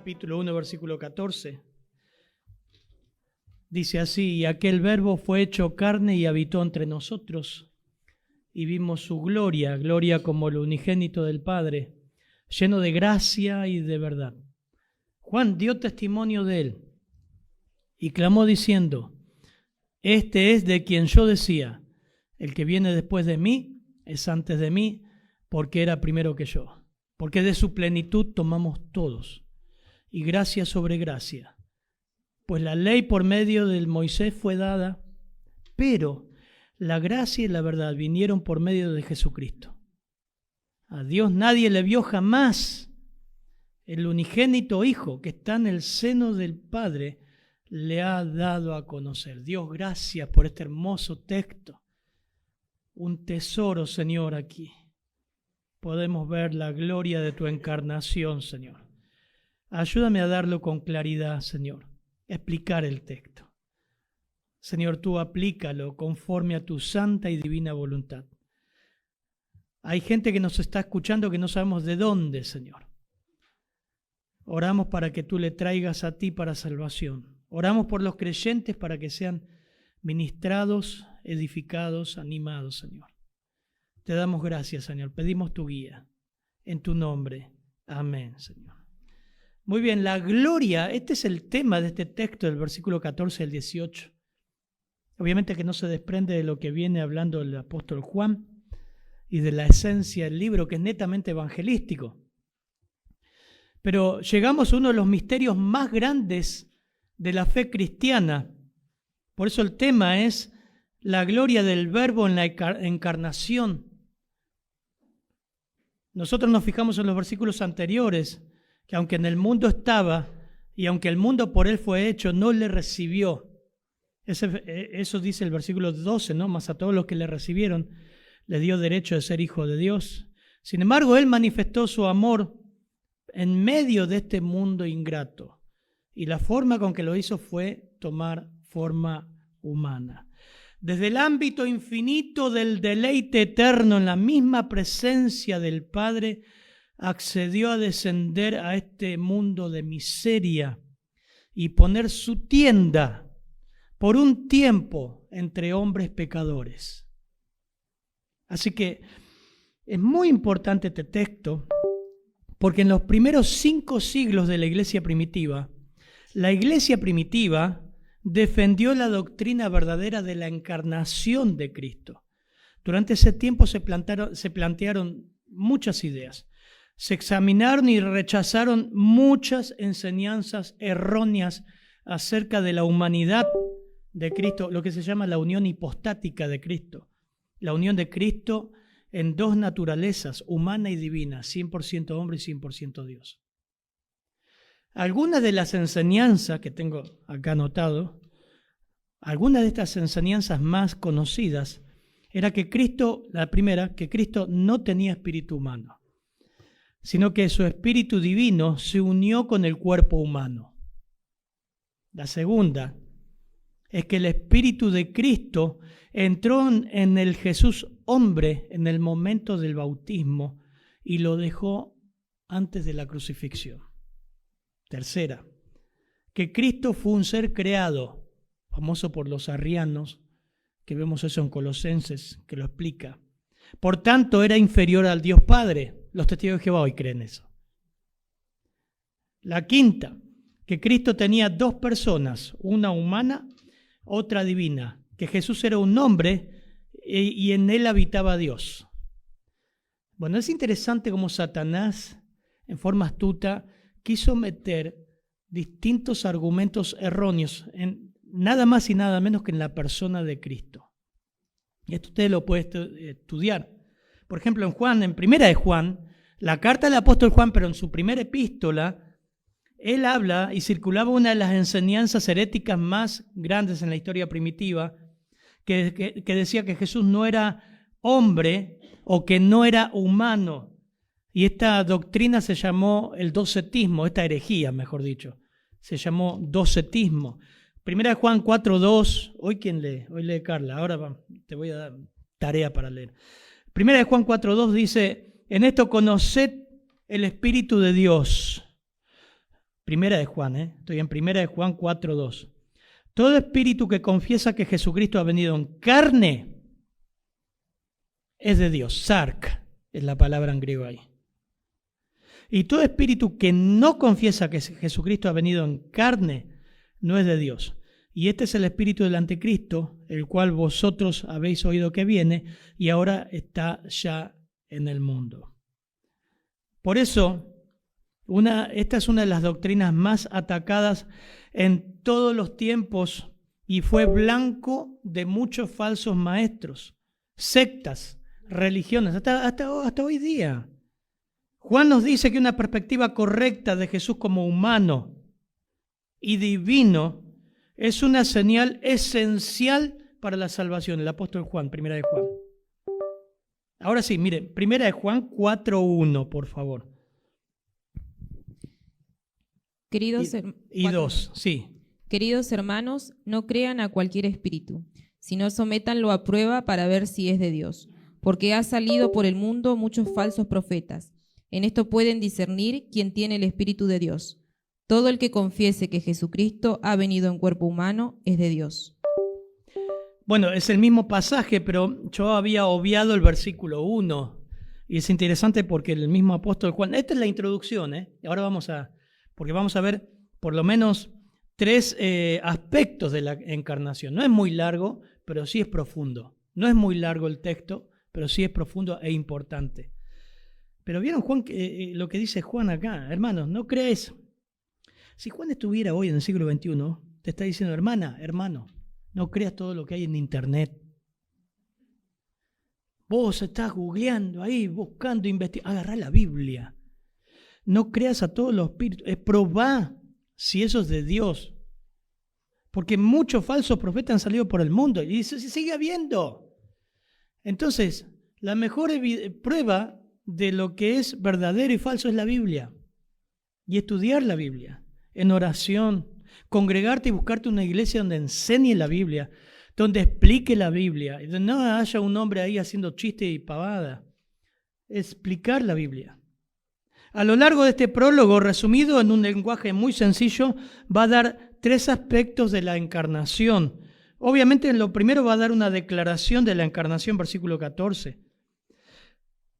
capítulo 1, versículo 14. Dice así: y aquel verbo fue hecho carne y habitó entre nosotros, y vimos su gloria, gloria como el unigénito del Padre, lleno de gracia y de verdad. Juan dio testimonio de él y clamó diciendo: este es de quien yo decía, el que viene después de mí es antes de mí, porque era primero que yo. Porque de su plenitud tomamos todos, y gracia sobre gracia. Pues la ley por medio del Moisés fue dada, pero la gracia y la verdad vinieron por medio de Jesucristo. A Dios nadie le vio jamás. El unigénito Hijo que está en el seno del Padre le ha dado a conocer. Dios, gracias por este hermoso texto. Un tesoro, Señor, aquí. Podemos ver la gloria de tu encarnación, Señor. Ayúdame a darlo con claridad, Señor. Explicar el texto. Señor, tú aplícalo conforme a tu santa y divina voluntad. Hay gente que nos está escuchando que no sabemos de dónde, Señor. Oramos para que tú le traigas a ti para salvación. Oramos por los creyentes para que sean ministrados, edificados, animados, Señor. Te damos gracias, Señor. Pedimos tu guía. En tu nombre. Amén, Señor. Muy bien, la gloria, este es el tema de este texto del versículo 14 al 18. Obviamente que no se desprende de lo que viene hablando el apóstol Juan y de la esencia del libro, que es netamente evangelístico. Pero llegamos a uno de los misterios más grandes de la fe cristiana. Por eso el tema es la gloria del Verbo en la encarnación. Nosotros nos fijamos en los versículos anteriores, que aunque en el mundo estaba y aunque el mundo por él fue hecho, no le recibió. Eso dice el versículo 12, ¿no? Mas a todos los que le recibieron, le dio derecho de ser hijo de Dios. Sin embargo, él manifestó su amor en medio de este mundo ingrato. Y la forma con que lo hizo fue tomar forma humana. Desde el ámbito infinito del deleite eterno en la misma presencia del Padre, accedió a descender a este mundo de miseria y poner su tienda por un tiempo entre hombres pecadores. Así que es muy importante este texto, porque en los primeros 5 siglos de la iglesia primitiva defendió la doctrina verdadera de la encarnación de Cristo. Durante ese tiempo se plantearon muchas ideas. Se examinaron y rechazaron muchas enseñanzas erróneas acerca de la humanidad de Cristo, lo que se llama la unión hipostática de Cristo. La unión de Cristo en 2 naturalezas, humana y divina, 100% hombre y 100% Dios. Algunas de las enseñanzas que tengo acá anotado, algunas de estas enseñanzas más conocidas, era que la primera, que Cristo no tenía espíritu humano, sino que su espíritu divino se unió con el cuerpo humano. La segunda es que el espíritu de Cristo entró en el Jesús hombre en el momento del bautismo y lo dejó antes de la crucifixión. Tercera, que Cristo fue un ser creado, famoso por los arrianos, que vemos eso en Colosenses, que lo explica. Por tanto, era inferior al Dios Padre. Los testigos de Jehová hoy creen eso. La quinta, que Cristo tenía 2 personas, una humana, otra divina, que Jesús era un hombre y en él habitaba Dios. Bueno, es interesante cómo Satanás, en forma astuta, quiso meter distintos argumentos erróneos en nada más y nada menos que en la persona de Cristo. Y esto usted lo puede estudiar. Por ejemplo, en primera de Juan, la carta del apóstol Juan, pero en su primera epístola, él habla y circulaba una de las enseñanzas heréticas más grandes en la historia primitiva, que decía que Jesús no era hombre o que no era humano. Y esta doctrina se llamó el docetismo, esta herejía, mejor dicho, se llamó docetismo. Primera de Juan 4:2, hoy ¿quién lee? Hoy lee Carla, ahora te voy a dar tarea para leer. Primera de Juan 4:2 dice: en esto conoced el Espíritu de Dios. Primera de Juan, estoy en Primera de Juan 4:2. Todo espíritu que confiesa que Jesucristo ha venido en carne es de Dios. Sark es la palabra en griego ahí. Y todo espíritu que no confiesa que Jesucristo ha venido en carne no es de Dios. Y este es el espíritu del anticristo, el cual vosotros habéis oído que viene y ahora está ya en el mundo. Por eso, esta es una de las doctrinas más atacadas en todos los tiempos y fue blanco de muchos falsos maestros, sectas, religiones, hasta hoy día. Juan nos dice que una perspectiva correcta de Jesús como humano y divino es una señal esencial para la salvación. El apóstol Juan, Primera de Juan. Ahora sí, miren, Primera de Juan 4:1, por favor. Y 2, sí. Queridos hermanos, no crean a cualquier espíritu, sino sométanlo a prueba para ver si es de Dios, porque ha salido por el mundo muchos falsos profetas. En esto pueden discernir quién tiene el Espíritu de Dios. Todo el que confiese que Jesucristo ha venido en cuerpo humano es de Dios. Bueno, es el mismo pasaje, pero yo había obviado el versículo 1. Y es interesante porque el mismo apóstol Juan, esta es la introducción, ahora vamos a ver por lo menos 3 aspectos de la encarnación. No es muy largo, pero sí es profundo. No es muy largo el texto, pero sí es profundo e importante. Pero vieron, Juan, lo que dice Juan acá, hermanos, no crees. Si Juan estuviera hoy en el siglo XXI, te está diciendo, hermano, no creas todo lo que hay en internet. Vos estás googleando ahí, buscando, investigando, agarrá la Biblia. No creas a todos los espíritus, probá si eso es de Dios. Porque muchos falsos profetas han salido por el mundo y se sigue habiendo. Entonces, la mejor prueba de lo que es verdadero y falso es la Biblia. Y estudiar la Biblia en oración, congregarte y buscarte una iglesia donde enseñe la Biblia, donde explique la Biblia, y donde no haya un hombre ahí haciendo chiste y pavada. Explicar la Biblia. A lo largo de este prólogo, resumido en un lenguaje muy sencillo, va a dar 3 aspectos de la encarnación. Obviamente, en lo primero va a dar una declaración de la encarnación, versículo 14.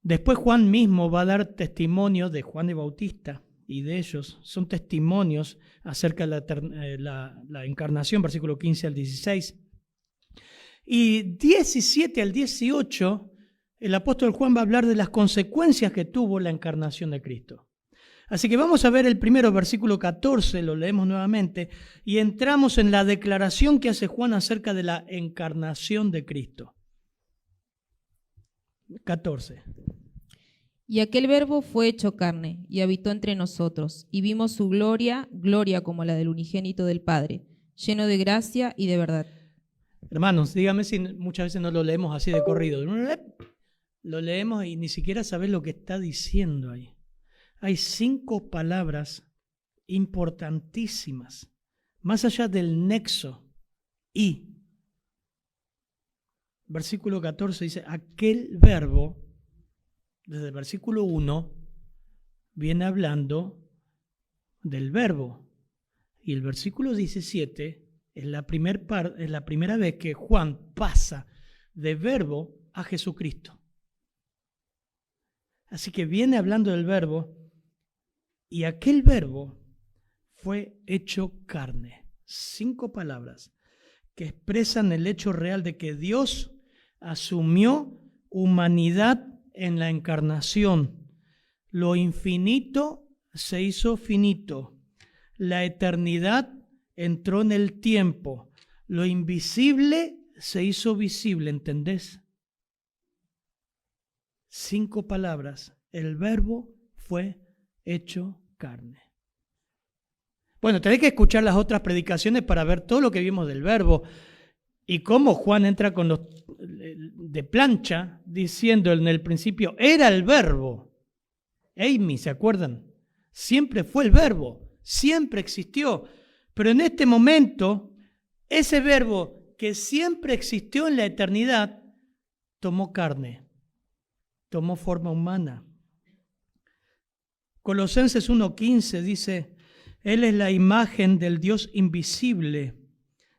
Después Juan mismo va a dar testimonio de Juan el Bautista y de ellos. Son testimonios acerca de la encarnación, versículo 15 al 16. Y 17 al 18, el apóstol Juan va a hablar de las consecuencias que tuvo la encarnación de Cristo. Así que vamos a ver el primero, versículo 14, lo leemos nuevamente, y entramos en la declaración que hace Juan acerca de la encarnación de Cristo. 14. Y aquel verbo fue hecho carne, y habitó entre nosotros, y vimos su gloria, gloria como la del unigénito del Padre, lleno de gracia y de verdad. Hermanos, dígame si muchas veces no lo leemos así de corrido. Lo leemos y ni siquiera sabes lo que está diciendo ahí. Hay 5 palabras importantísimas, más allá del nexo. Y, versículo 14 dice, aquel verbo, desde el versículo 1, viene hablando del verbo. Y el versículo 17 es la primera vez que Juan pasa de verbo a Jesucristo. Así que viene hablando del verbo, y aquel verbo fue hecho carne. 5 palabras que expresan el hecho real de que Dios asumió humanidad en la encarnación. Lo infinito se hizo finito. La eternidad entró en el tiempo. Lo invisible se hizo visible, ¿entendés? 5 palabras. El verbo fue hecho carne. Bueno, tenés que escuchar las otras predicaciones para ver todo lo que vimos del verbo y cómo Juan entra con los de plancha diciendo en el principio, era el verbo. Amy, ¿se acuerdan? Siempre fue el verbo, siempre existió. Pero en este momento, ese verbo que siempre existió en la eternidad, tomó carne, tomó forma humana. Colosenses 1:15 dice, Él es la imagen del Dios invisible,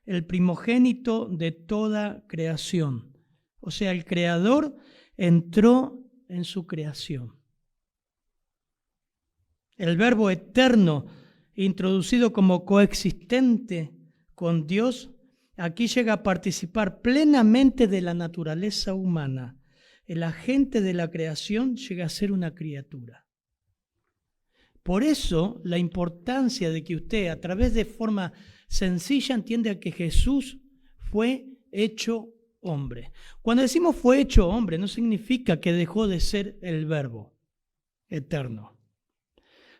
el primogénito de toda creación. O sea, el Creador entró en su creación. El Verbo eterno, introducido como coexistente con Dios, aquí llega a participar plenamente de la naturaleza humana. El agente de la creación llega a ser una criatura. Por eso, la importancia de que usted, a través de forma sencilla, entienda que Jesús fue hecho hombre. Cuando decimos fue hecho hombre, no significa que dejó de ser el Verbo eterno.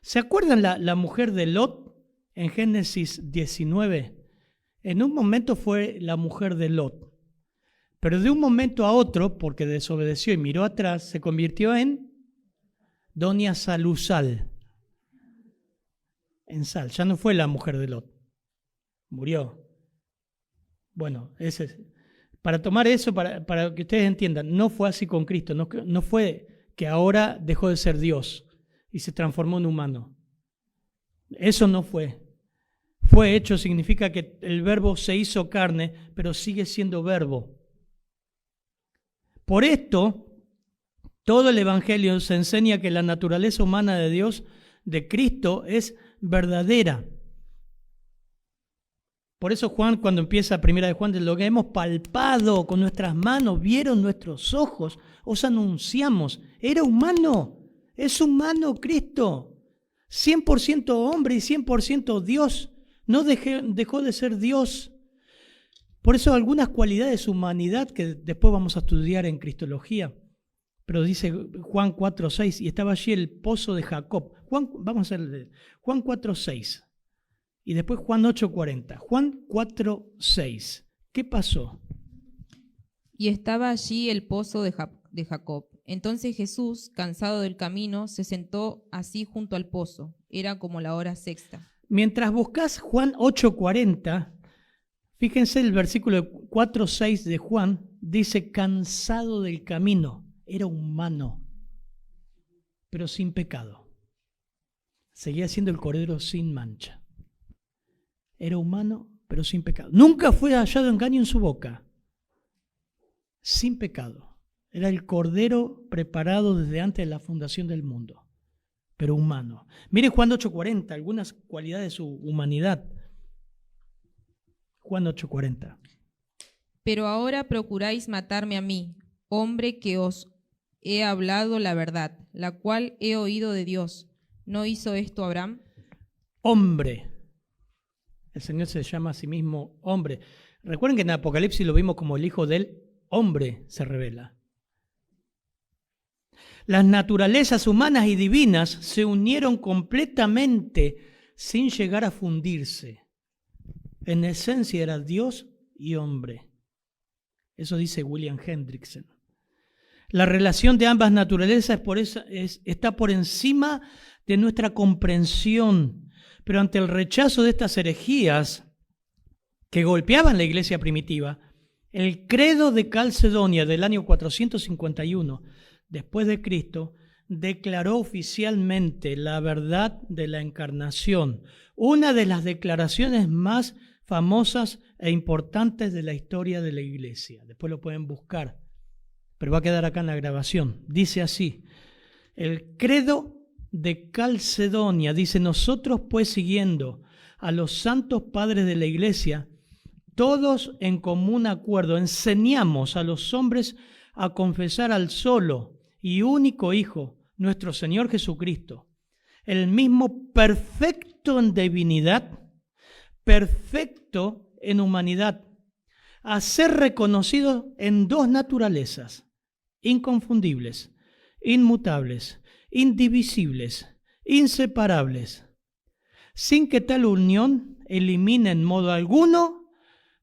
¿Se acuerdan la mujer de Lot en Génesis 19? En un momento fue la mujer de Lot, pero de un momento a otro, porque desobedeció y miró atrás, se convirtió en Doña Salusal. En sal, ya no fue la mujer de Lot, murió. Bueno, para tomar eso, para que ustedes entiendan, no fue así con Cristo, no fue que ahora dejó de ser Dios y se transformó en humano. Eso no fue. Fue hecho significa que el Verbo se hizo carne, pero sigue siendo Verbo. Por esto, todo el Evangelio se enseña que la naturaleza humana de Dios, de Cristo, es verdadera. Por eso Juan, cuando empieza primera de Juan, de lo que hemos palpado con nuestras manos, vieron nuestros ojos, os anunciamos. Era humano, es humano Cristo. 100% hombre y 100% Dios. No dejó de ser Dios. Por eso algunas cualidades de humanidad que después vamos a estudiar en Cristología. Pero dice Juan 4:6, y estaba allí el pozo de Jacob. Vamos a hacer Juan 4:6 y después Juan 8:40. Juan 4:6. ¿Qué pasó? Y estaba allí el pozo de Jacob. Entonces Jesús, cansado del camino, se sentó así junto al pozo. Era como la hora sexta. Mientras buscas Juan 8:40, fíjense el versículo 4:6 de Juan, dice cansado del camino. Era humano, pero sin pecado. Seguía siendo el cordero sin mancha. Era humano, pero sin pecado. Nunca fue hallado engaño en su boca. Sin pecado. Era el cordero preparado desde antes de la fundación del mundo, pero humano. Mire Juan 8:40, algunas cualidades de su humanidad. Juan 8:40. Pero ahora procuráis matarme a mí, hombre que os he hablado la verdad, la cual he oído de Dios. ¿No hizo esto Abraham? Hombre. El Señor se llama a sí mismo hombre. Recuerden que en Apocalipsis lo vimos como el Hijo del Hombre se revela. Las naturalezas humanas y divinas se unieron completamente sin llegar a fundirse. En esencia era Dios y hombre. Eso dice William Hendrickson. La relación de ambas naturalezas está por encima de nuestra comprensión, pero ante el rechazo de estas herejías que golpeaban la iglesia primitiva, el credo de Calcedonia del año 451 después de Cristo declaró oficialmente la verdad de la encarnación, una de las declaraciones más famosas e importantes de la historia de la iglesia. Después lo pueden buscar, pero va a quedar acá en la grabación. Dice así, el credo de Calcedonia dice: nosotros pues, siguiendo a los santos padres de la iglesia, todos en común acuerdo enseñamos a los hombres a confesar al solo y único Hijo, nuestro Señor Jesucristo, el mismo perfecto en divinidad, perfecto en humanidad, a ser reconocido en dos naturalezas, inconfundibles, inmutables, indivisibles, inseparables, sin que tal unión elimine en modo alguno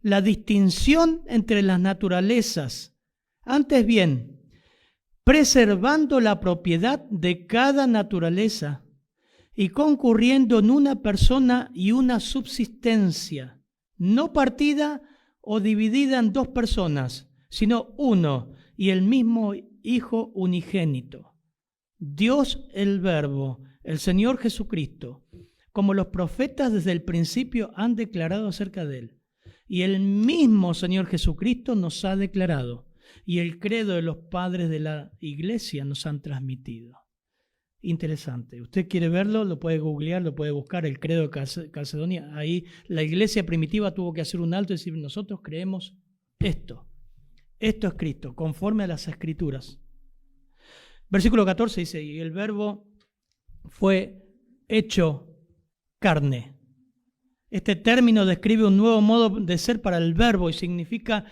la distinción entre las naturalezas, antes bien, preservando la propiedad de cada naturaleza y concurriendo en una persona y una subsistencia, no partida o dividida en dos personas, sino uno y el mismo Hijo unigénito, Dios el Verbo, el Señor Jesucristo, como los profetas desde el principio han declarado acerca de él. Y el mismo Señor Jesucristo nos ha declarado, y el credo de los padres de la iglesia nos han transmitido. Interesante. Usted quiere verlo, lo puede googlear, lo puede buscar, el credo de Calcedonia. Ahí la iglesia primitiva tuvo que hacer un alto y decir, nosotros creemos esto. Esto es Cristo, conforme a las Escrituras. Versículo 14 dice, y el verbo fue hecho carne. Este término describe un nuevo modo de ser para el verbo y significa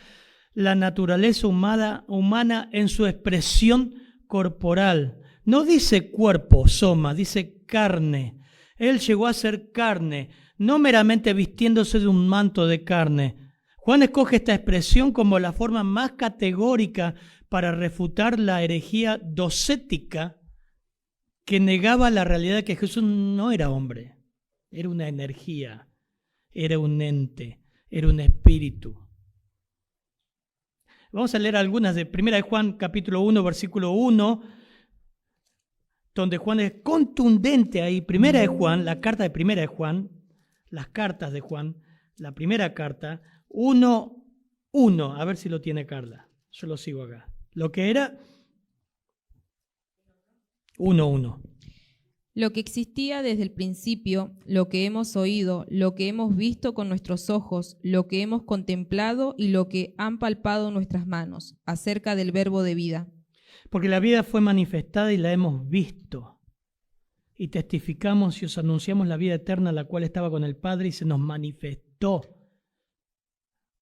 la naturaleza humana en su expresión corporal. No dice cuerpo, soma, dice carne. Él llegó a ser carne, no meramente vistiéndose de un manto de carne. Juan escoge esta expresión como la forma más categórica para refutar la herejía docética que negaba la realidad de que Jesús no era hombre, era una energía, era un ente, era un espíritu. Vamos a leer algunas de 1 de Juan capítulo 1, versículo 1, donde Juan es contundente ahí. 1 de Juan, la carta de 1 de Juan, las cartas de Juan, la primera carta, 1:1, a ver si lo tiene Carla, yo lo sigo acá. Lo que era 1:1. Lo que existía desde el principio, lo que hemos oído, lo que hemos visto con nuestros ojos, lo que hemos contemplado y lo que han palpado nuestras manos, acerca del verbo de vida. Porque la vida fue manifestada y la hemos visto. Y testificamos y os anunciamos la vida eterna, la cual estaba con el Padre y se nos manifestó.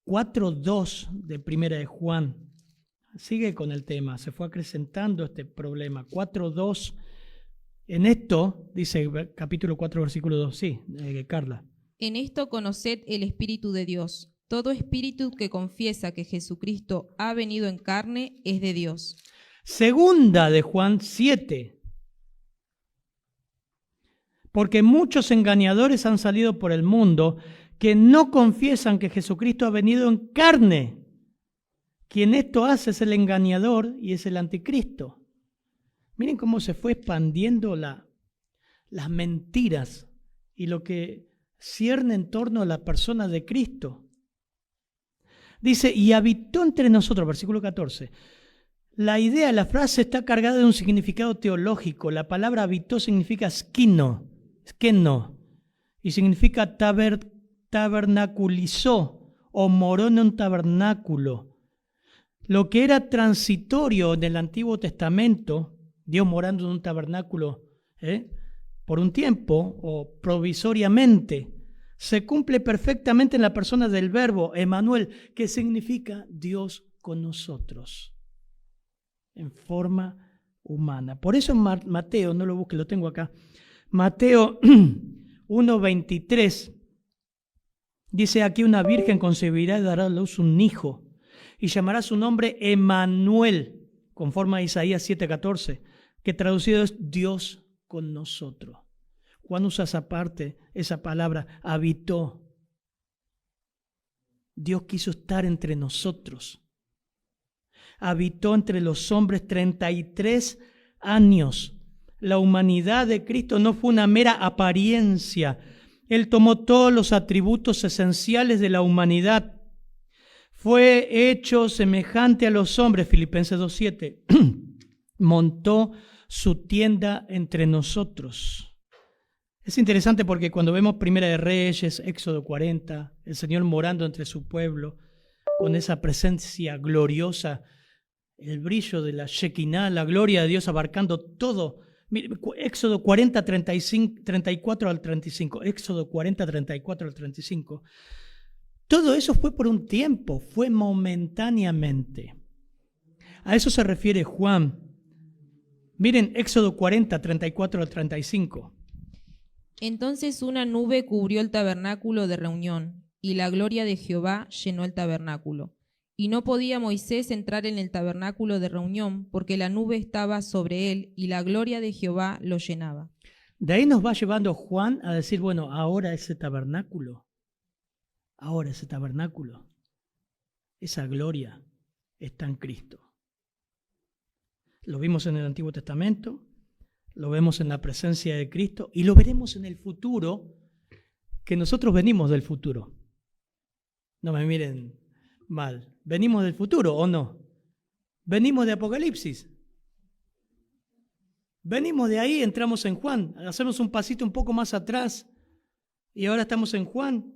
4:2 de 1 de Juan. Sigue con el tema, se fue acrecentando este problema. 4:2. En esto, dice capítulo 4, versículo 2. Sí, Carla. En esto conoced el Espíritu de Dios. Todo espíritu que confiesa que Jesucristo ha venido en carne es de Dios. Segunda de Juan 7. Porque muchos engañadores han salido por el mundo que no confiesan que Jesucristo ha venido en carne. Quien esto hace es el engañador y es el anticristo. Miren cómo se fue expandiendo las mentiras y lo que cierne en torno a la persona de Cristo. Dice, y habitó entre nosotros, versículo 14. La idea, la frase está cargada de un significado teológico. La palabra habitó significa skeno, y significa tabernaculizó o moró en un tabernáculo. Lo que era transitorio en el Antiguo Testamento, Dios morando en un tabernáculo por un tiempo o provisoriamente, se cumple perfectamente en la persona del verbo Emmanuel, que significa Dios con nosotros, en forma humana. Por eso en Mateo, no lo busque, lo tengo acá, Mateo 1:23, dice aquí una virgen concebirá y dará a luz un hijo, y llamará su nombre Emmanuel, conforme a Isaías 7:14, que traducido es Dios con nosotros. Juan usa esa palabra, habitó. Dios quiso estar entre nosotros. Habitó entre los hombres 33 años. La humanidad de Cristo no fue una mera apariencia. Él tomó todos los atributos esenciales de la humanidad. Fue hecho semejante a los hombres, Filipenses 2:7. Montó su tienda entre nosotros. Es interesante porque cuando vemos Primera de Reyes, Éxodo 40, el Señor morando entre su pueblo, con esa presencia gloriosa, el brillo de la Shekinah, la gloria de Dios abarcando todo. Mire, Éxodo 40, 34 al 35. Éxodo 40, 34 al 35. Todo eso fue por un tiempo, fue momentáneamente. A eso se refiere Juan. Miren Éxodo 40, 34 al 35. Entonces una nube cubrió el tabernáculo de reunión, y la gloria de Jehová llenó el tabernáculo. Y no podía Moisés entrar en el tabernáculo de reunión, porque la nube estaba sobre él, y la gloria de Jehová lo llenaba. De ahí nos va llevando Juan a decir, bueno, ahora ese tabernáculo, esa gloria está en Cristo. Lo vimos en el Antiguo Testamento, lo vemos en la presencia de Cristo y lo veremos en el futuro que nosotros venimos del futuro. No me miren mal. ¿Venimos del futuro o no? Venimos de Apocalipsis. Venimos de ahí, entramos en Juan. Hacemos un pasito un poco más atrás y ahora estamos en Juan.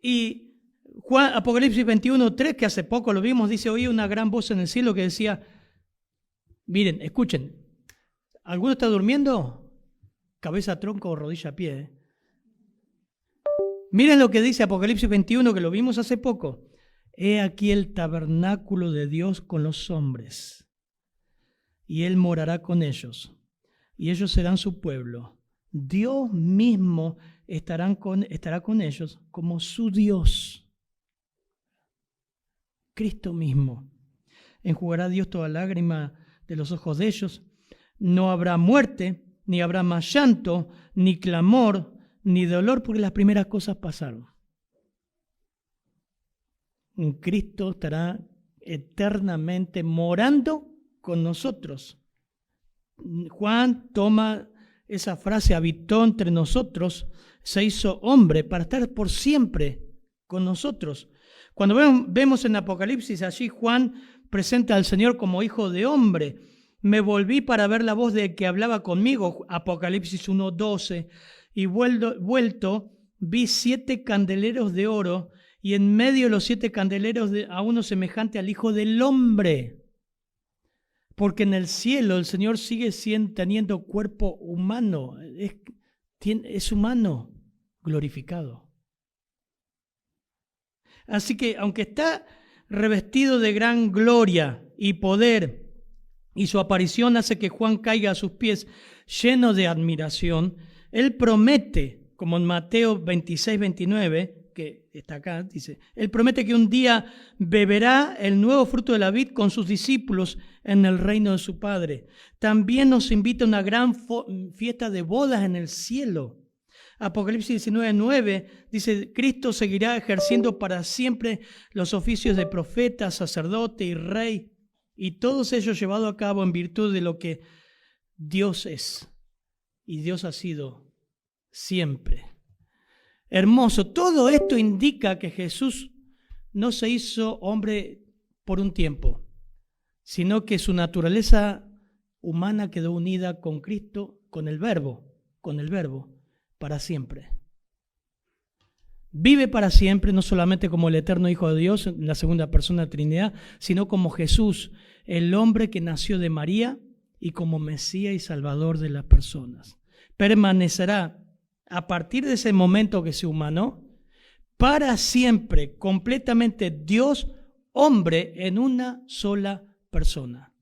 Y Juan, Apocalipsis 21:3, que hace poco lo vimos, dice: oí una gran voz en el cielo que decía, miren, escuchen, ¿alguno está durmiendo? Cabeza, tronco o rodilla a pie. Miren lo que dice Apocalipsis 21, que lo vimos hace poco. He aquí el tabernáculo de Dios con los hombres, y Él morará con ellos, y ellos serán su pueblo. Dios mismo estará con ellos como su Dios. Cristo mismo. Enjugará Dios toda lágrima de los ojos de ellos. No habrá muerte, ni habrá más llanto, ni clamor, ni dolor, porque las primeras cosas pasaron. Cristo estará eternamente morando con nosotros. Juan toma esa frase, habitó entre nosotros, se hizo hombre para estar por siempre con nosotros. Cuando vemos en Apocalipsis, allí Juan presenta al Señor como hijo de hombre. Me volví para ver la voz de que hablaba conmigo, Apocalipsis 1:12, y vuelto vi 7 candeleros de oro, y en medio de los 7 candeleros a uno semejante al Hijo del Hombre. Porque en el cielo el Señor sigue teniendo cuerpo humano, es humano glorificado. Así que aunque está revestido de gran gloria y poder, y su aparición hace que Juan caiga a sus pies lleno de admiración, él promete, como en Mateo 26:29, que está acá, dice, él promete que un día beberá el nuevo fruto de la vid con sus discípulos en el reino de su Padre. También nos invita a una gran fiesta de bodas en el cielo. Apocalipsis 19:9 dice, Cristo seguirá ejerciendo para siempre los oficios de profeta, sacerdote y rey, y todos ellos llevados a cabo en virtud de lo que Dios es, y Dios ha sido siempre. Hermoso, todo esto indica que Jesús no se hizo hombre por un tiempo, sino que su naturaleza humana quedó unida con Cristo, con el Verbo, para siempre. Vive para siempre, no solamente como el eterno Hijo de Dios, en la segunda persona de la Trinidad, sino como Jesús, el hombre que nació de María y como Mesías y Salvador de las personas. Permanecerá a partir de ese momento que se humanó, para siempre, completamente Dios, hombre, en una sola persona.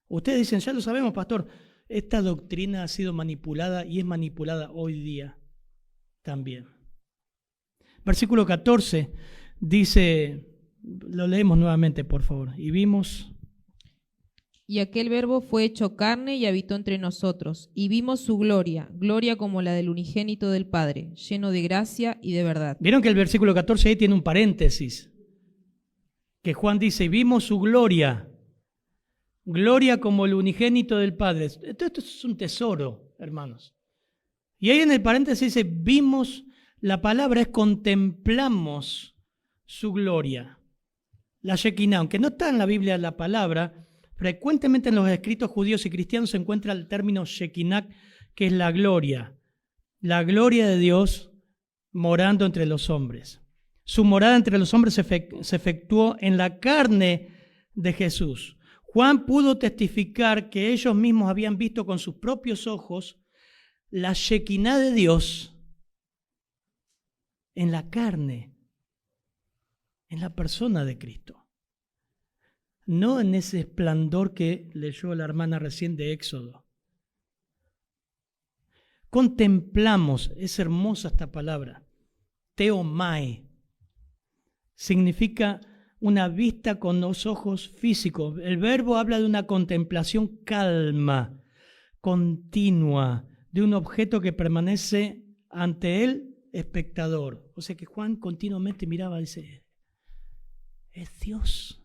Ustedes dicen, ya lo sabemos, pastor, esta doctrina ha sido manipulada y es manipulada hoy día también. Versículo 14 dice, lo leemos nuevamente, por favor, y vimos... Y aquel Verbo fue hecho carne y habitó entre nosotros, y vimos su gloria, gloria como la del unigénito del Padre, lleno de gracia y de verdad. Vieron que el versículo 14 ahí tiene un paréntesis, que Juan dice, y vimos su gloria, gloria como el unigénito del Padre. Esto es un tesoro, hermanos. Y ahí en el paréntesis dice, vimos, la palabra es contemplamos su gloria. La Shekinah, aunque no está en la Biblia la palabra, frecuentemente en los escritos judíos y cristianos se encuentra el término Shekinah, que es la gloria de Dios morando entre los hombres. Su morada entre los hombres se efectuó en la carne de Jesús. Juan pudo testificar que ellos mismos habían visto con sus propios ojos la Shekinah de Dios en la carne, en la persona de Cristo. No en ese esplendor que leyó la hermana recién de Éxodo. Contemplamos, es hermosa esta palabra, theomai, significa una vista con los ojos físicos. El verbo habla de una contemplación calma, continua, de un objeto que permanece ante el espectador. O sea que Juan continuamente miraba y dice, es Dios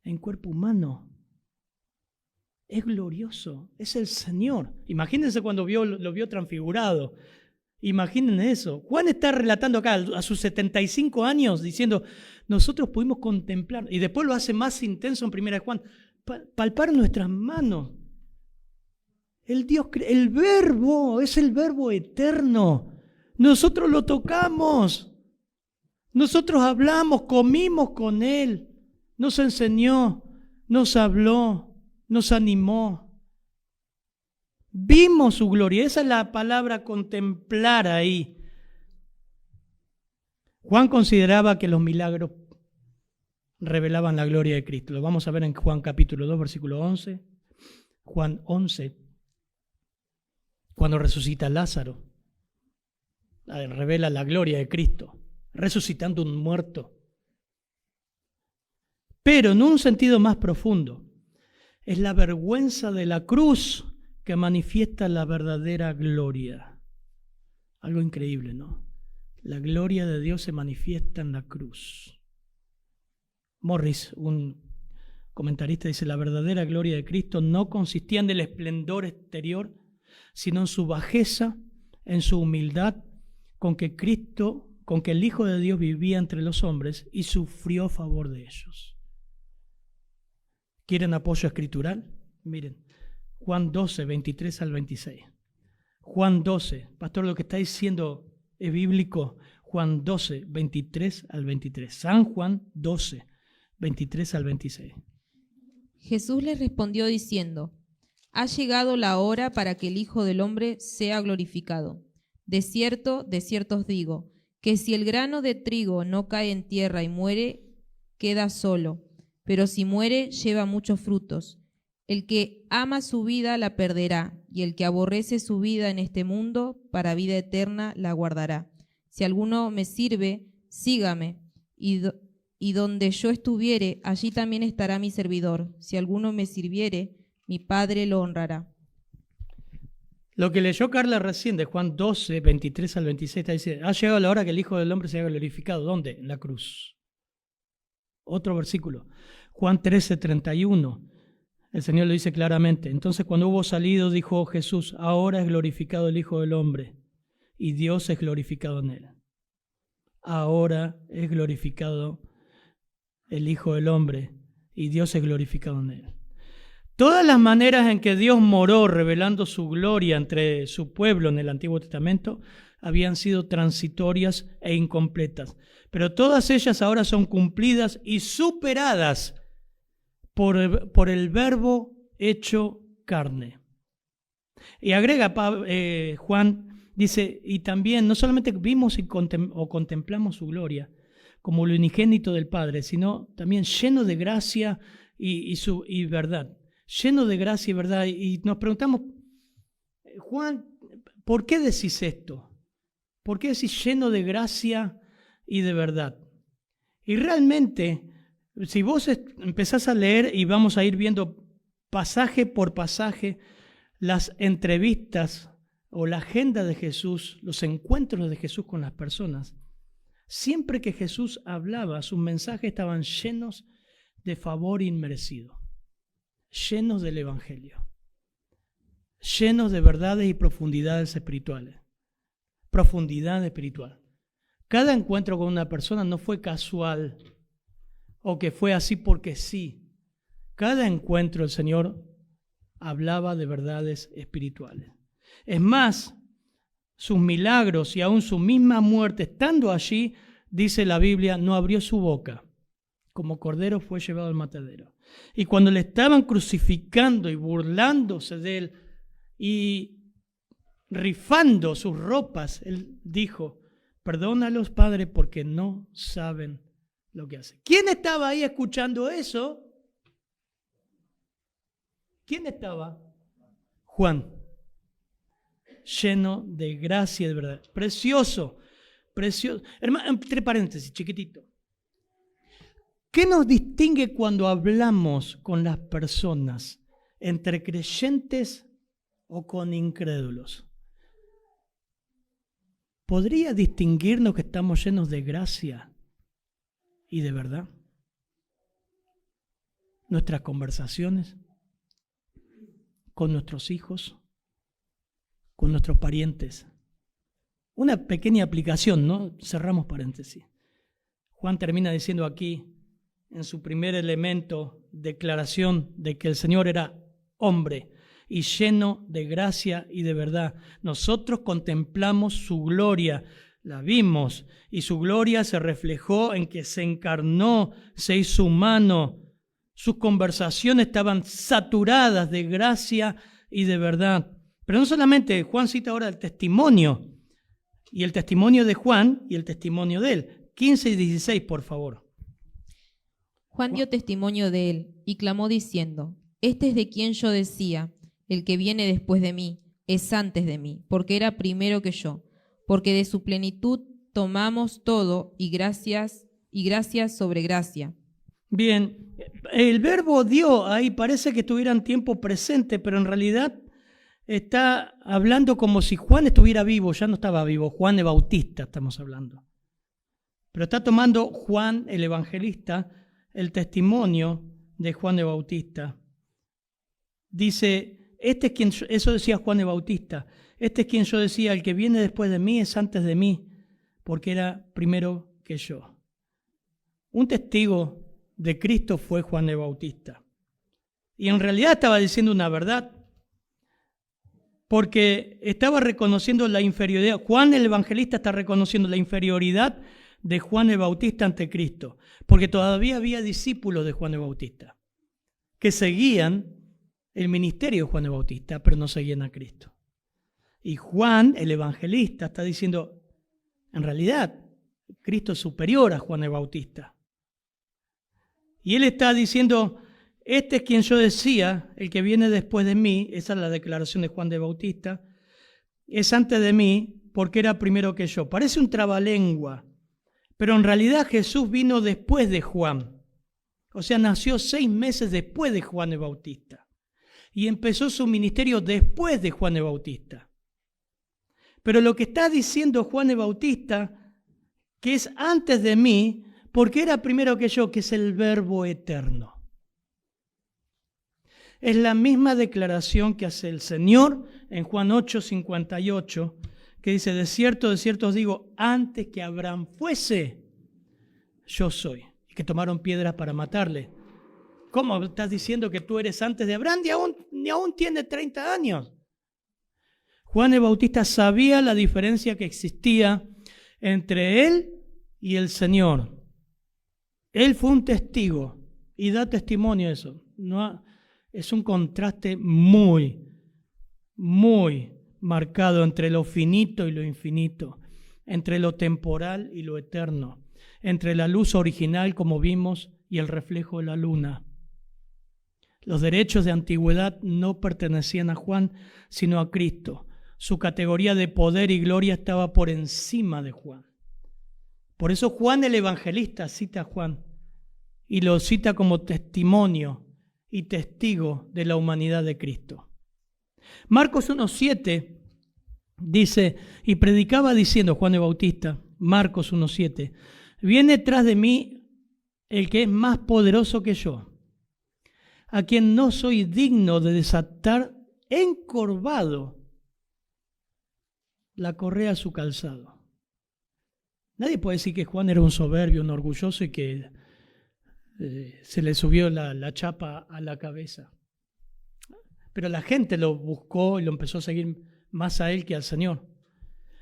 en cuerpo humano. Es glorioso, es el Señor. Imagínense cuando lo vio transfigurado. Imaginen eso. Juan está relatando acá a sus 75 años diciendo, nosotros pudimos contemplar, y después lo hace más intenso en 1 Juan, palpar nuestras manos. El verbo es el verbo eterno. Nosotros lo tocamos. Nosotros hablamos, comimos con Él. Nos enseñó, nos habló, nos animó. Vimos su gloria. Esa es la palabra contemplar ahí. Juan consideraba que los milagros revelaban la gloria de Cristo. Lo vamos a ver en Juan capítulo 2, versículo 11. Juan 11, cuando resucita a Lázaro, revela la gloria de Cristo, resucitando un muerto. Pero en un sentido más profundo, es la vergüenza de la cruz que manifiesta la verdadera gloria. Algo increíble, ¿no? La gloria de Dios se manifiesta en la cruz. Morris, un comentarista, dice, la verdadera gloria de Cristo no consistía en el esplendor exterior, sino en su bajeza, en su humildad, con que el Hijo de Dios vivía entre los hombres y sufrió a favor de ellos. ¿Quieren apoyo escritural? Miren, Juan 12, 23 al 26. Juan 12, pastor, lo que está diciendo es bíblico. Juan 12, 23 al 23. San Juan 12, 23 al 26. Jesús les respondió diciendo, ha llegado la hora para que el Hijo del Hombre sea glorificado. De cierto os digo, que si el grano de trigo no cae en tierra y muere, queda solo, pero si muere, lleva muchos frutos. El que ama su vida la perderá, y el que aborrece su vida en este mundo, para vida eterna la guardará. Si alguno me sirve, sígame, y donde yo estuviere, allí también estará mi servidor. Si alguno me sirviere, mi Padre lo honrará. Lo que leyó Carla recién de Juan 12, 23 al 26, dice, ha llegado la hora que el Hijo del Hombre sea glorificado. ¿Dónde? En la cruz. Otro versículo. Juan 13, 31. El Señor lo dice claramente. Entonces cuando hubo salido, dijo Jesús, ahora es glorificado el Hijo del Hombre y Dios es glorificado en él. Ahora es glorificado el Hijo del Hombre y Dios es glorificado en él. Todas las maneras en que Dios moró revelando su gloria entre su pueblo en el Antiguo Testamento habían sido transitorias e incompletas, pero todas ellas ahora son cumplidas y superadas por el Verbo hecho carne. Y agrega Juan, dice, y también no solamente vimos o contemplamos su gloria como el unigénito del Padre, sino también lleno de gracia y verdad. Lleno de gracia y verdad. Y nos preguntamos, Juan, ¿por qué decís esto? ¿Por qué decís lleno de gracia y de verdad? Y realmente, si vos empezás a leer y vamos a ir viendo pasaje por pasaje las entrevistas o la agenda de Jesús, los encuentros de Jesús con las personas, siempre que Jesús hablaba, sus mensajes estaban llenos de favor inmerecido, llenos del Evangelio, llenos de verdades y profundidades espirituales. Profundidad espiritual. Cada encuentro con una persona no fue casual o que fue así porque sí. Cada encuentro el Señor hablaba de verdades espirituales. Es más, sus milagros y aún su misma muerte, estando allí, dice la Biblia, no abrió su boca. Como cordero fue llevado al matadero. Y cuando le estaban crucificando y burlándose de él y rifando sus ropas, él dijo, perdónalos, Padre, porque no saben lo que hacen. ¿Quién estaba ahí escuchando eso? ¿Quién estaba? Juan, lleno de gracia y de verdad. Precioso, precioso. Hermano, entre paréntesis, chiquitito. ¿Qué nos distingue cuando hablamos con las personas entre creyentes o con incrédulos? ¿Podría distinguirnos que estamos llenos de gracia y de verdad? Nuestras conversaciones. con nuestros hijos, con nuestros parientes. Una pequeña aplicación, ¿no? Cerramos paréntesis. Juan termina diciendo aquí, en su primer elemento, declaración de que el Señor era hombre y lleno de gracia y de verdad. Nosotros contemplamos su gloria, la vimos, y su gloria se reflejó en que se encarnó, se hizo humano. Sus conversaciones estaban saturadas de gracia y de verdad. Pero no solamente, Juan cita ahora el testimonio, y el testimonio de Juan y el testimonio de él. 15 y 16, por favor. Juan dio testimonio de él y clamó diciendo: Este es de quien yo decía, el que viene después de mí, es antes de mí, porque era primero que yo. Porque de su plenitud tomamos todo y gracias sobre gracia. Bien, el verbo dio ahí parece que estuviera en tiempo presente, pero en realidad está hablando como si Juan estuviera vivo. Ya no estaba vivo, Juan el Bautista estamos hablando. Pero está tomando Juan el Evangelista el testimonio de Juan el Bautista. Dice, este es quien, eso decía Juan el Bautista, este es quien yo decía, el que viene después de mí es antes de mí, porque era primero que yo. Un testigo de Cristo fue Juan el Bautista. Y en realidad estaba diciendo una verdad, porque estaba reconociendo la inferioridad. Juan el Evangelista está reconociendo la inferioridad de Juan el Bautista ante Cristo, porque todavía había discípulos de Juan el Bautista que seguían el ministerio de Juan el Bautista, pero no seguían a Cristo. Y Juan el Evangelista está diciendo, en realidad, Cristo es superior a Juan el Bautista. Y él está diciendo, este es quien yo decía, el que viene después de mí, esa es la declaración de Juan el Bautista, es antes de mí porque era primero que yo. Parece un trabalengua, pero en realidad Jesús vino después de Juan. O sea, nació 6 meses después de Juan el Bautista. Y empezó su ministerio después de Juan el Bautista. Pero lo que está diciendo Juan el Bautista, que es antes de mí, porque era primero que yo, que es el Verbo eterno. Es la misma declaración que hace el Señor en Juan 8:58, que dice, de cierto os digo, antes que Abraham fuese, yo soy. Y que tomaron piedras para matarle. ¿Cómo estás diciendo que tú eres antes de Abraham? Ni aún tiene 30 años. Juan el Bautista sabía la diferencia que existía entre él y el Señor. Él fue un testigo y da testimonio de eso. Es un contraste muy, muy marcado entre lo finito y lo infinito, entre lo temporal y lo eterno, entre la luz original, como vimos, y el reflejo de la luna. Los derechos de antigüedad no pertenecían a Juan, sino a Cristo. Su categoría de poder y gloria estaba por encima de Juan. Por eso Juan el Evangelista cita a Juan y lo cita como testimonio y testigo de la humanidad de Cristo. Marcos 1:7 dice, y predicaba diciendo Juan el Bautista, Marcos 1:7, viene tras de mí el que es más poderoso que yo, a quien no soy digno de desatar encorvado la correa a su calzado. Nadie puede decir que Juan era un soberbio, un orgulloso y que se le subió la chapa a la cabeza. Pero la gente lo buscó y lo empezó a seguir más a él que al Señor.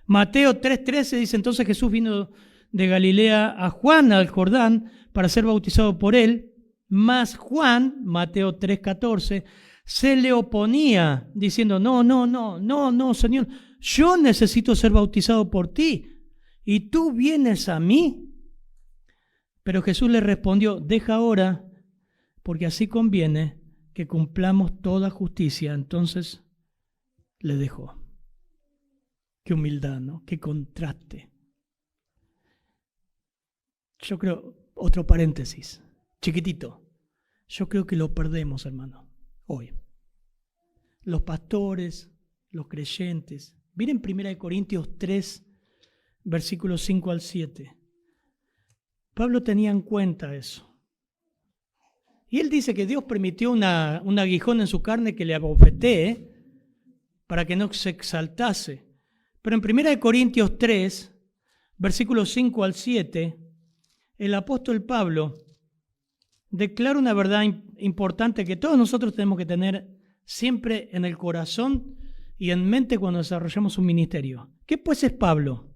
Mateo 3:13 dice, entonces Jesús vino de Galilea a Juan al Jordán para ser bautizado por él, mas Juan, Mateo 3:14, se le oponía diciendo, no, Señor, yo necesito ser bautizado por ti y tú vienes a mí. Pero Jesús le respondió, deja ahora, porque así conviene que cumplamos toda justicia. Entonces le dejó. Qué humildad, ¿no? Qué contraste. Yo creo, otro paréntesis, chiquitito. Yo creo que lo perdemos, hermano, hoy. Los pastores, los creyentes. Miren 1 Corintios 3, versículos 5 al 7. Pablo tenía en cuenta eso. Y él dice que Dios permitió un aguijón en su carne que le abofetee para que no se exaltase. Pero en 1 Corintios 3, versículos 5 al 7, el apóstol Pablo declara una verdad importante que todos nosotros tenemos que tener siempre en el corazón y en mente cuando desarrollamos un ministerio. ¿Qué pues es Pablo?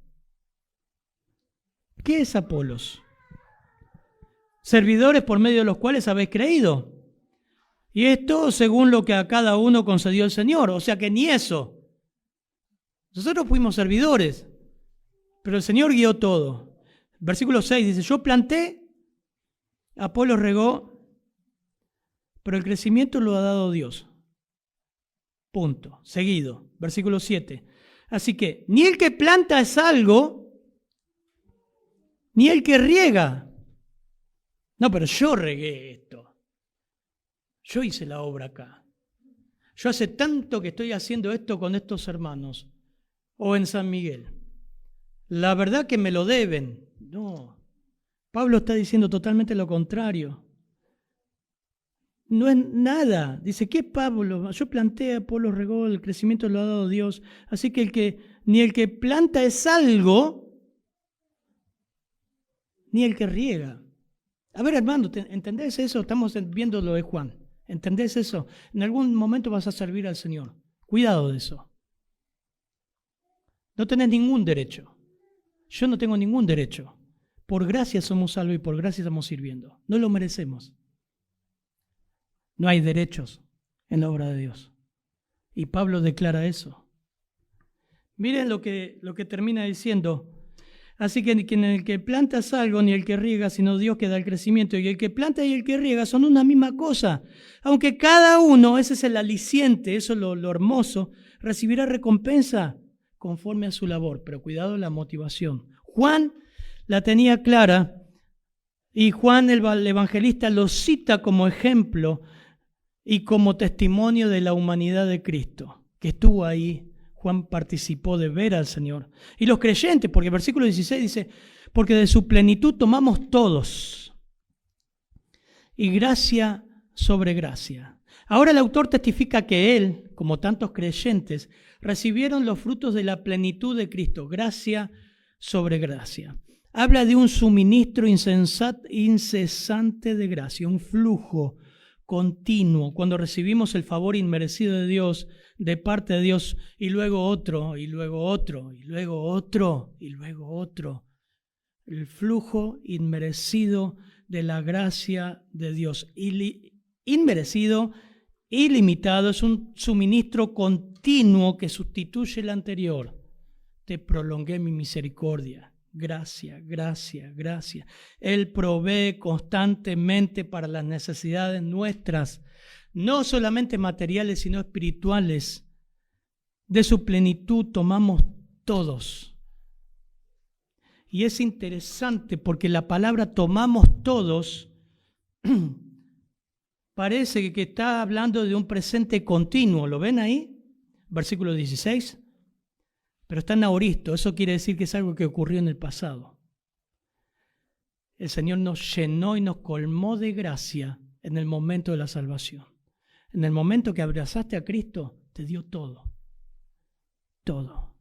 ¿Qué es Apolos? Servidores por medio de los cuales habéis creído. Y esto según lo que a cada uno concedió el Señor. O sea que ni eso. Nosotros fuimos servidores, pero el Señor guió todo. Versículo 6 dice, yo planté, Apolos regó, pero el crecimiento lo ha dado Dios. Punto. Seguido. Versículo 7. Así que ni el que planta es algo, ni el que riega. No, pero yo regué esto. Yo hice la obra acá. Yo hace tanto que estoy haciendo esto con estos hermanos. O en San Miguel. La verdad que me lo deben. No. Pablo está diciendo totalmente lo contrario. No es nada. Dice, ¿qué Pablo? Yo planté, Apolo regó, el crecimiento lo ha dado Dios. Así que ni el que planta es algo, ni el que riega. A ver, hermano, ¿entendés eso? Estamos viendo lo de Juan. ¿Entendés eso? En algún momento vas a servir al Señor. Cuidado de eso. No tenés ningún derecho. Yo no tengo ningún derecho. Por gracia somos salvos y por gracia estamos sirviendo. No lo merecemos. No hay derechos en la obra de Dios. Y Pablo declara eso. Miren lo que termina diciendo. Así que ni el que planta es algo, ni el que riega, sino Dios que da el crecimiento. Y el que planta y el que riega son una misma cosa. Aunque cada uno, ese es el aliciente, eso es lo hermoso, recibirá recompensa conforme a su labor. Pero cuidado la motivación. Juan la tenía clara y Juan el evangelista lo cita como ejemplo y como testimonio de la humanidad de Cristo, que estuvo ahí. Juan participó de ver al Señor. Y los creyentes, porque el versículo 16 dice, porque de su plenitud tomamos todos. Y gracia sobre gracia. Ahora el autor testifica que él, como tantos creyentes, recibieron los frutos de la plenitud de Cristo. Gracia sobre gracia. Habla de un suministro incesante de gracia, un flujo continuo. Cuando recibimos el favor inmerecido de Dios, de parte de Dios, y luego otro, y luego otro, y luego otro, y luego otro. El flujo inmerecido de la gracia de Dios. Inmerecido, ilimitado, es un suministro continuo que sustituye el anterior. Te prolongué mi misericordia. Gracia, gracia, gracia. Él provee constantemente para las necesidades nuestras, no solamente materiales, sino espirituales. De su plenitud tomamos todos. Y es interesante porque la palabra tomamos todos parece que está hablando de un presente continuo. ¿Lo ven ahí? Versículo 16. Pero está en aoristo. Eso quiere decir que es algo que ocurrió en el pasado. El Señor nos llenó y nos colmó de gracia en el momento de la salvación. En el momento que abrazaste a Cristo, te dio todo. Todo.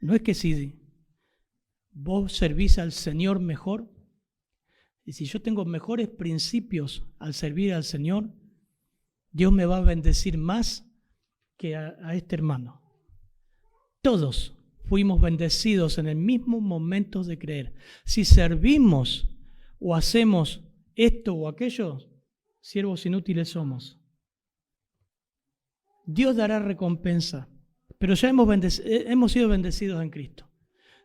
No es que si vos servís al Señor mejor, y si yo tengo mejores principios al servir al Señor, Dios me va a bendecir más que a este hermano. Todos fuimos bendecidos en el mismo momento de creer. Si servimos o hacemos esto o aquello, siervos inútiles somos. Dios dará recompensa, pero ya hemos sido bendecidos en Cristo.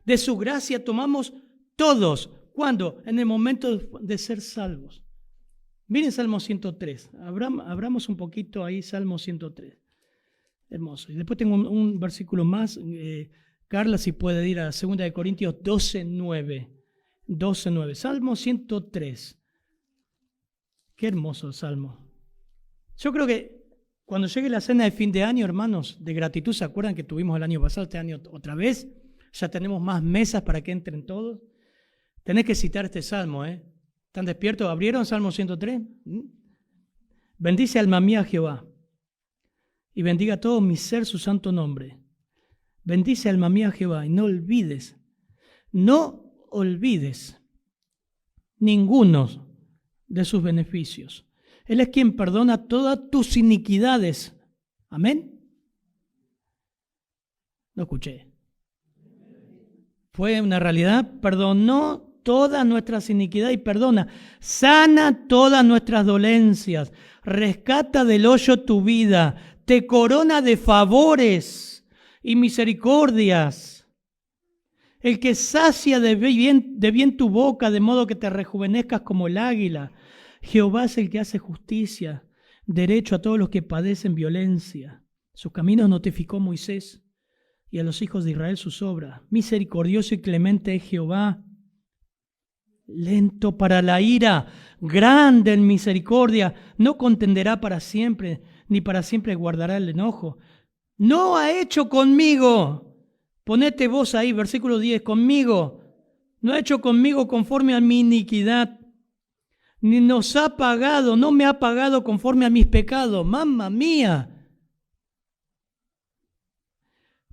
De su gracia tomamos todos. ¿Cuándo? En el momento de ser salvos. Miren Salmo 103. Abramos un poquito ahí Salmo 103. Hermoso. Y después tengo un versículo más. Carla, si puede ir a 2 Corintios 12:9. 12:9. Salmo 103. Qué hermoso el Salmo. Yo creo que cuando llegue la cena de fin de año, hermanos, de gratitud, ¿se acuerdan que tuvimos el año pasado, este año otra vez? Ya tenemos más mesas para que entren todos. Tenés que citar este Salmo, ¿Están despiertos? ¿Abrieron Salmo 103? Bendice alma mía a Jehová, y bendiga todo mi ser su santo nombre. Bendice alma mía a Jehová, y no olvides ninguno de sus beneficios. Él es quien perdona todas tus iniquidades. Amén. No escuché. Fue una realidad. Perdonó todas nuestras iniquidades y perdona. Sana todas nuestras dolencias. Rescata del hoyo tu vida. Te corona de favores y misericordias. El que sacia de bien tu boca, de modo que te rejuvenezcas como el águila. Jehová es el que hace justicia, derecho a todos los que padecen violencia. Sus caminos notificó Moisés, y a los hijos de Israel sus obras. Misericordioso y clemente es Jehová, lento para la ira, grande en misericordia, no contenderá para siempre, ni para siempre guardará el enojo. No ha hecho conmigo, ponete vos ahí, versículo 10, conmigo, no ha hecho conmigo conforme a mi iniquidad, ni nos ha pagado, no me ha pagado conforme a mis pecados. ¡Mamma mía!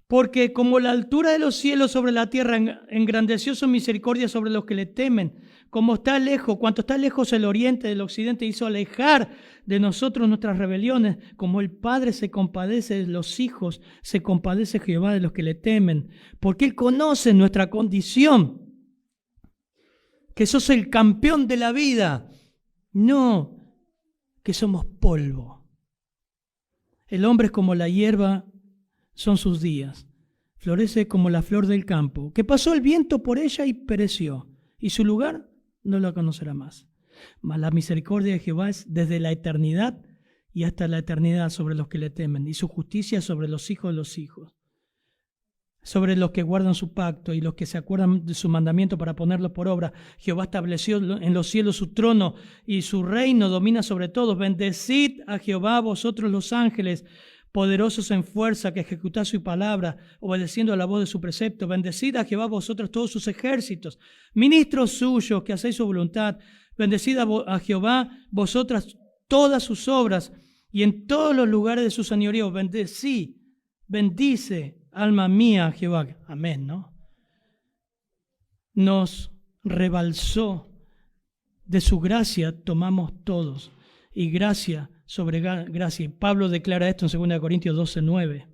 Porque como la altura de los cielos sobre la tierra, engrandeció su misericordia sobre los que le temen. Como está lejos, cuanto está lejos el oriente del occidente, hizo alejar de nosotros nuestras rebeliones. Como el Padre se compadece de los hijos, se compadece Jehová de los que le temen. Porque Él conoce nuestra condición, que sos el campeón de la vida, no que somos polvo. El hombre es como la hierba, son sus días. Florece como la flor del campo, que pasó el viento por ella y pereció, y su lugar no la conocerá más. Mas la misericordia de Jehová es desde la eternidad y hasta la eternidad sobre los que le temen, y su justicia sobre los hijos de los hijos, sobre los que guardan su pacto y los que se acuerdan de su mandamiento para ponerlo por obra. Jehová estableció en los cielos su trono, y su reino domina sobre todos. Bendecid a Jehová vosotros los ángeles, poderosos en fuerza, que ejecutáis su palabra, obedeciendo a la voz de su precepto. Bendecid a Jehová vosotros todos sus ejércitos, ministros suyos, que hacéis su voluntad. Bendecid a Jehová vosotras todas sus obras, y en todos los lugares de su señorío. Bendice, alma mía, a Jehová. Amén, ¿no? Nos rebalsó de su gracia, tomamos todos, y gracia sobre gracia. Pablo declara esto en 2 Corintios 12:9.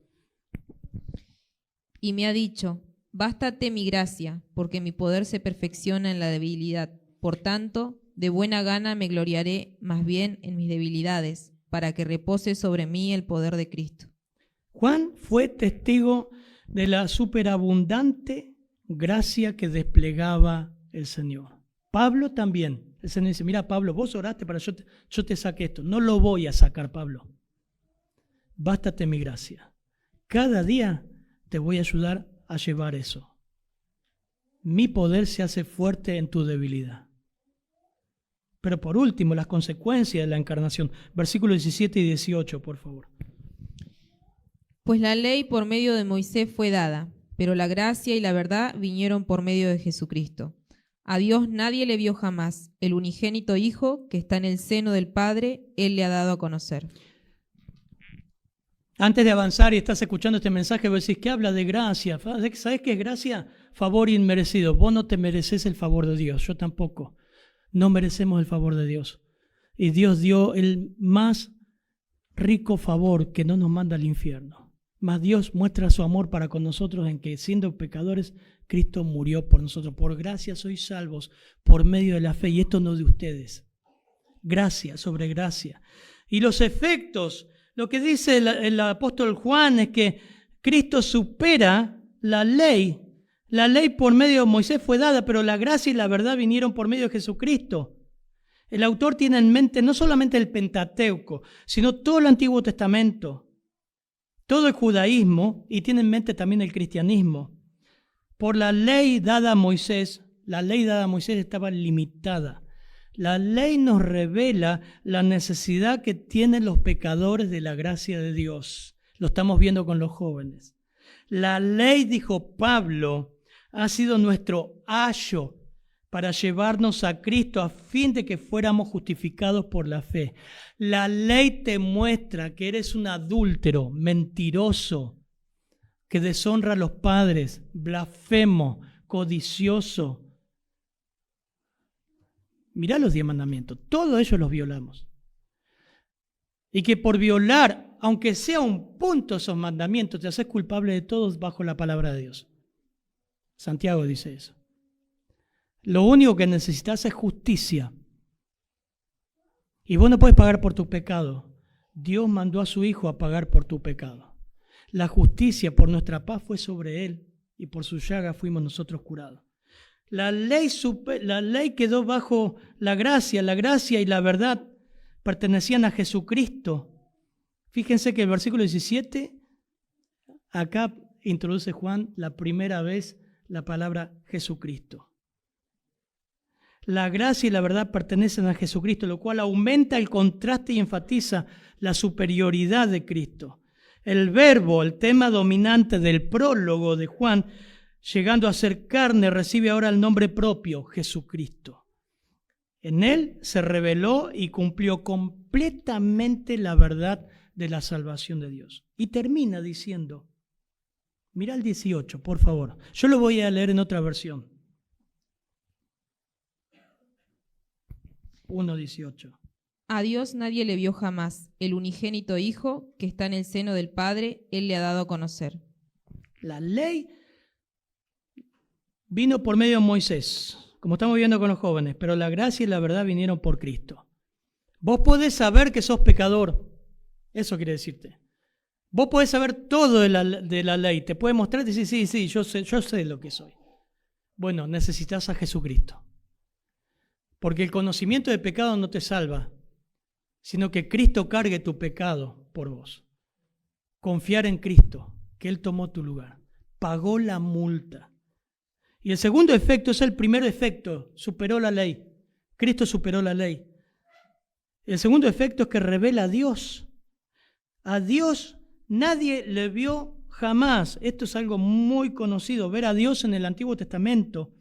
Y me ha dicho: bástate mi gracia, porque mi poder se perfecciona en la debilidad. Por tanto, de buena gana me gloriaré más bien en mis debilidades, para que repose sobre mí el poder de Cristo. Juan fue testigo de la superabundante gracia que desplegaba el Señor. Pablo también. El Señor dice: mira, Pablo, vos oraste para que yo te saque esto. No lo voy a sacar, Pablo. Bástate mi gracia. Cada día te voy a ayudar a llevar eso. Mi poder se hace fuerte en tu debilidad. Pero por último, las consecuencias de la encarnación. Versículos 17 y 18, por favor. Pues la ley por medio de Moisés fue dada, pero la gracia y la verdad vinieron por medio de Jesucristo. A Dios nadie le vio jamás. El unigénito Hijo, que está en el seno del Padre, Él le ha dado a conocer. Antes de avanzar y estás escuchando este mensaje, vos decís que habla de gracia. ¿Sabés qué es gracia? Favor inmerecido. Vos no te mereces el favor de Dios, yo tampoco. No merecemos el favor de Dios. Y Dios dio el más rico favor, que no nos manda al infierno. Mas Dios muestra su amor para con nosotros en que, siendo pecadores, Cristo murió por nosotros. Por gracia sois salvos por medio de la fe, y esto no de ustedes. Gracia sobre gracia. Y los efectos, lo que dice el apóstol Juan es que Cristo supera la ley. La ley por medio de Moisés fue dada, pero la gracia y la verdad vinieron por medio de Jesucristo. El autor tiene en mente no solamente el Pentateuco, sino todo el Antiguo Testamento, todo el judaísmo, y tiene en mente también el cristianismo. Por la ley dada a Moisés, estaba limitada. La ley nos revela la necesidad que tienen los pecadores de la gracia de Dios. Lo estamos viendo con los jóvenes. La ley, dijo Pablo, ha sido nuestro ayo para llevarnos a Cristo a fin de que fuéramos justificados por la fe. La ley te muestra que eres un adúltero, mentiroso, que deshonra a los padres, blasfemo, codicioso. Mirá los 10 mandamientos, todos ellos los violamos. Y que por violar, aunque sea un punto esos mandamientos, te haces culpable de todos bajo la palabra de Dios. Santiago dice eso. Lo único que necesitas es justicia. Y vos no puedes pagar por tu pecado. Dios mandó a su Hijo a pagar por tu pecado. La justicia por nuestra paz fue sobre Él y por su llaga fuimos nosotros curados. La ley quedó bajo la gracia y la verdad pertenecían a Jesucristo. Fíjense que el versículo 17, acá introduce Juan la primera vez la palabra Jesucristo. La gracia y la verdad pertenecen a Jesucristo, lo cual aumenta el contraste y enfatiza la superioridad de Cristo. El verbo, el tema dominante del prólogo de Juan, llegando a ser carne, recibe ahora el nombre propio, Jesucristo. En Él se reveló y cumplió completamente la verdad de la salvación de Dios. Y termina diciendo, mira el 18, por favor. Yo lo voy a leer en otra versión. 1:18. A Dios nadie le vio jamás. El unigénito Hijo, que está en el seno del Padre, Él le ha dado a conocer. La ley vino por medio de Moisés, como estamos viendo con los jóvenes, pero la gracia y la verdad vinieron por Cristo. Vos podés saber que sos pecador. Eso quiere decirte. Vos podés saber todo de la ley. Te puede mostrar y decir, sí, yo sé lo que soy. Bueno, necesitas a Jesucristo. Porque el conocimiento de pecado no te salva, sino que Cristo cargue tu pecado por vos. Confiar en Cristo, que Él tomó tu lugar, pagó la multa. Y el segundo efecto es el primer efecto, superó la ley. Cristo superó la ley. El segundo efecto es que revela a Dios. A Dios nadie le vio jamás. Esto es algo muy conocido. Ver a Dios en el Antiguo Testamento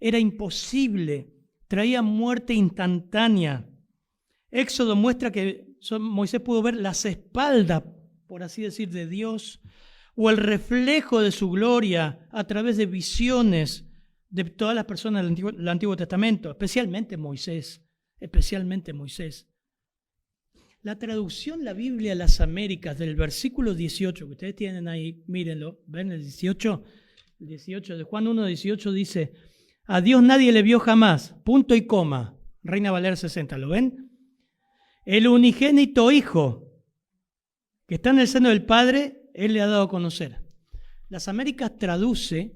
era imposible. Traía muerte instantánea. Éxodo muestra que Moisés pudo ver las espaldas, por así decir, de Dios, o el reflejo de su gloria a través de visiones de todas las personas del Antiguo Testamento, especialmente Moisés. La traducción, la Biblia de las Américas, del versículo 18, que ustedes tienen ahí, mírenlo, ven el 18 de Juan 1:18 dice, a Dios nadie le vio jamás, punto y coma, Reina Valera 60, ¿lo ven? El unigénito Hijo, que está en el seno del Padre, Él le ha dado a conocer. Las Américas traduce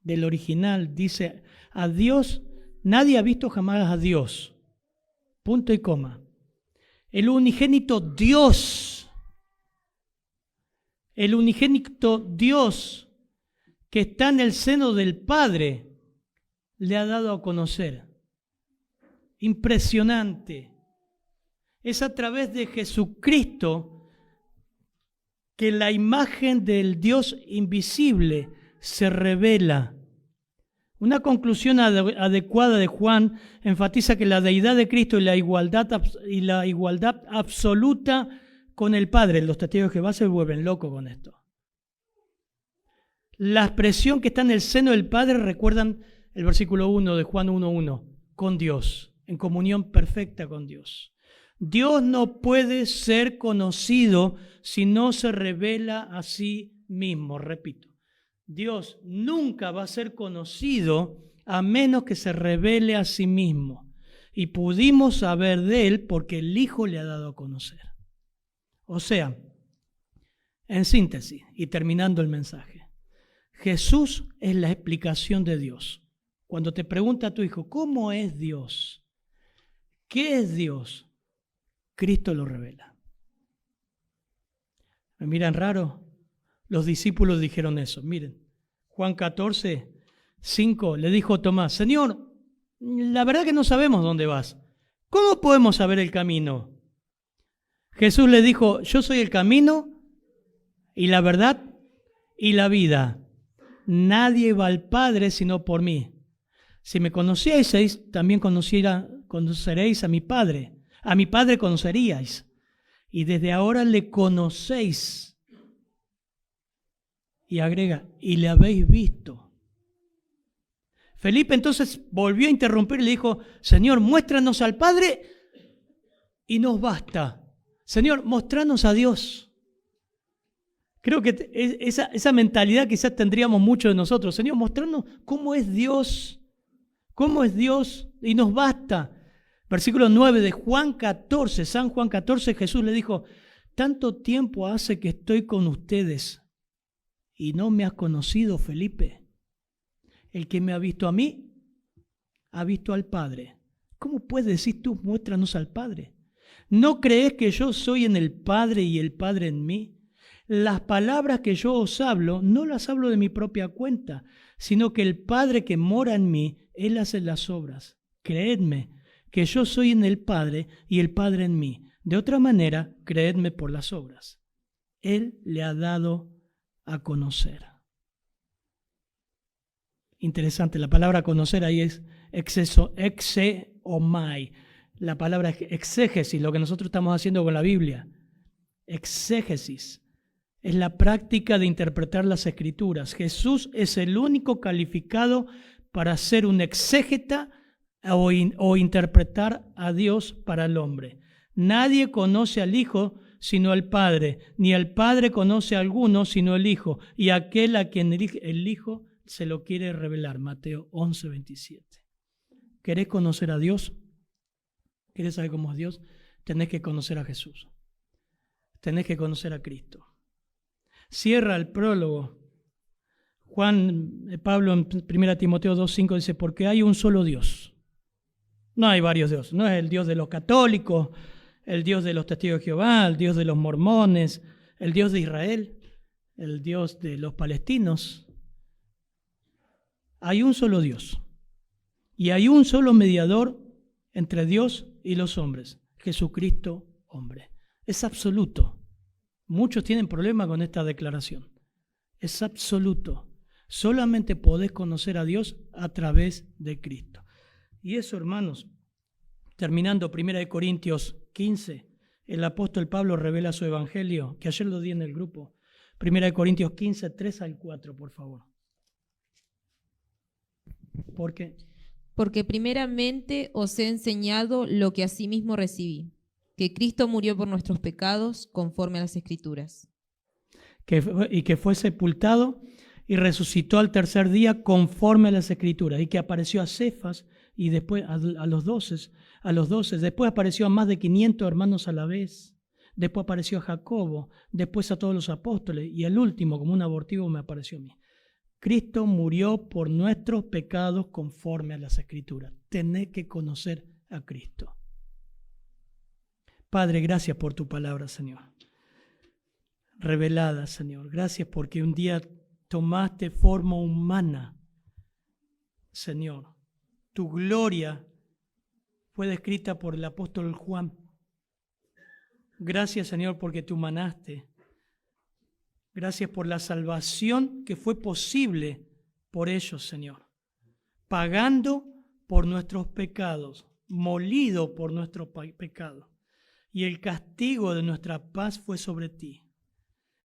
del original, dice, a Dios, nadie ha visto jamás a Dios, punto y coma. El unigénito Dios que está en el seno del Padre, le ha dado a conocer. Impresionante. Es a través de Jesucristo que la imagen del Dios invisible se revela. Una conclusión adecuada de Juan enfatiza que la deidad de Cristo y la igualdad absoluta con el Padre. Los testigos de Jehová se vuelven locos con esto. La expresión que está en el seno del Padre, recuerdan el versículo 1 de Juan 1:1, con Dios, en comunión perfecta con Dios. Dios no puede ser conocido si no se revela a sí mismo. Repito, Dios nunca va a ser conocido a menos que se revele a sí mismo. Y pudimos saber de Él porque el Hijo le ha dado a conocer. O sea, en síntesis y terminando el mensaje, Jesús es la explicación de Dios. Cuando te pregunta a tu hijo, ¿cómo es Dios? ¿Qué es Dios? Cristo lo revela. ¿Me miran raro? Los discípulos dijeron eso. Miren, Juan 14:5 le dijo a Tomás, Señor, la verdad que no sabemos dónde vas. ¿Cómo podemos saber el camino? Jesús le dijo, yo soy el camino y la verdad y la vida. Nadie va al Padre sino por mí. Si me conocieseis, también conoceréis a mi Padre. A mi Padre conoceríais. Y desde ahora le conocéis. Y agrega, y le habéis visto. Felipe entonces volvió a interrumpir y le dijo, Señor, muéstranos al Padre y nos basta. Señor, mostranos a Dios. Creo que esa mentalidad quizás tendríamos muchos de nosotros. Señor, mostrarnos cómo es Dios y nos basta. Versículo 9 de Juan 14, San Juan 14, Jesús le dijo, tanto tiempo hace que estoy con ustedes y no me has conocido, Felipe. El que me ha visto a mí, ha visto al Padre. ¿Cómo puedes decir tú, muéstranos al Padre? ¿No crees que yo soy en el Padre y el Padre en mí? Las palabras que yo os hablo, no las hablo de mi propia cuenta, sino que el Padre que mora en mí, Él hace las obras. Creedme que yo soy en el Padre y el Padre en mí. De otra manera, creedme por las obras. Él le ha dado a conocer. Interesante, la palabra conocer ahí es exeomai. La palabra es exégesis, lo que nosotros estamos haciendo con la Biblia. Exégesis es la práctica de interpretar las Escrituras. Jesús es el único calificado para ser un exégeta o interpretar a Dios para el hombre. Nadie conoce al Hijo sino al Padre, ni al Padre conoce a alguno sino el Hijo, y aquel a quien el Hijo se lo quiere revelar. Mateo 11, 27. ¿Querés conocer a Dios? ¿Querés saber cómo es Dios? Tenés que conocer a Jesús. Tenés que conocer a Cristo. Cierra el prólogo. Pablo en 1 Timoteo 2:5 dice, porque hay un solo Dios. No hay varios dioses. No es el Dios de los católicos, el Dios de los testigos de Jehová, el Dios de los mormones, el Dios de Israel, el Dios de los palestinos. Hay un solo Dios. Y hay un solo mediador entre Dios y los hombres, Jesucristo, hombre. Es absoluto. Muchos tienen problemas con esta declaración. Es absoluto. Solamente podés conocer a Dios a través de Cristo. Y eso, hermanos, terminando 1 Corintios 15, el apóstol Pablo revela su evangelio, que ayer lo di en el grupo. 1 Corintios 15, 3 al 4, por favor. ¿Por qué? Porque primeramente os he enseñado lo que asimismo recibí, que Cristo murió por nuestros pecados conforme a las Escrituras. Y que fue sepultado y resucitó al tercer día conforme a las Escrituras, y que apareció a Cefas y después a los 12, después apareció a más de 500 hermanos a la vez, después apareció a Jacobo, después a todos los apóstoles, y al último, como un abortivo, me apareció a mí. Cristo murió por nuestros pecados conforme a las Escrituras. Tenés que conocer a Cristo. Padre, gracias por tu palabra, Señor. Revelada, Señor. Gracias porque un día tomaste forma humana, Señor. Tu gloria fue descrita por el apóstol Juan. Gracias, Señor, porque te humanaste. Gracias por la salvación que fue posible por ellos, Señor. Pagando por nuestros pecados, molido por nuestros pecados. Y el castigo de nuestra paz fue sobre ti.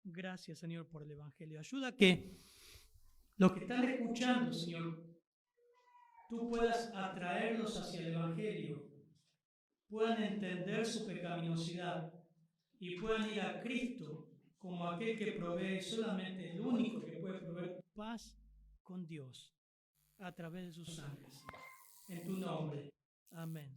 Gracias, Señor, por el Evangelio. Ayuda a que los que están escuchando, Señor, tú puedas atraerlos hacia el Evangelio, puedan entender su pecaminosidad y puedan ir a Cristo como aquel que provee, solamente el único que puede proveer paz con Dios a través de su sangre. En tu nombre. Amén.